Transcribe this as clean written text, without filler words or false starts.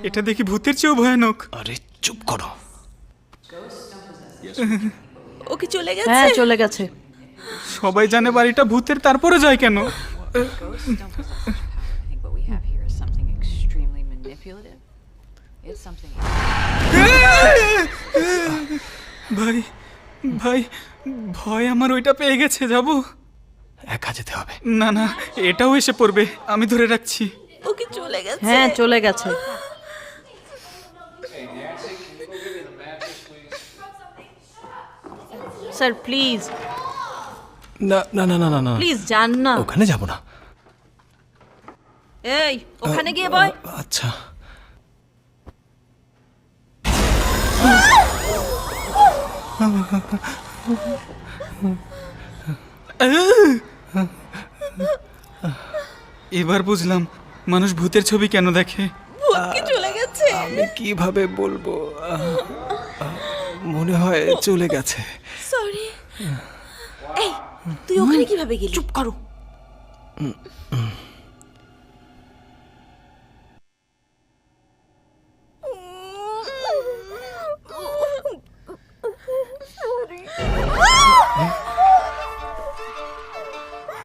এটা দেখি ভূতের চেয়েও ভয়ানক। আরে চুপ করো। ও কি চলে গেছে? হ্যাঁ চলে গেছে। সবাই জানে বাড়িটা ভূতের, তারপরে যায় কেন? Ghosts don't possess our power. I think what we have here is something extremely manipulative. It's something. ভাই ভাই, ভয় আমার ওইটা পেয়ে গেছে। যাব? একা যেতে হবে। না না, এটাও এসে পড়বে, আমি ধরে রাখছি। ও কি চলে গেছে? হ্যাঁ চলে গেছে। স্যার প্লিজ না না না না না না, প্লিজ যান না। ওখানে যাব না। এই ওখানে গিয়ে বয়। আচ্ছা। এবার বুঝলাম মানুষ ভূতের ছবি কেন দেখে। ভূত কি চলে গেছে? আমি কিভাবে বলবো, মনে হয় চলে গেছে। সরি। এই তুই ওখানে কিভাবে গেলি? চুপ করো।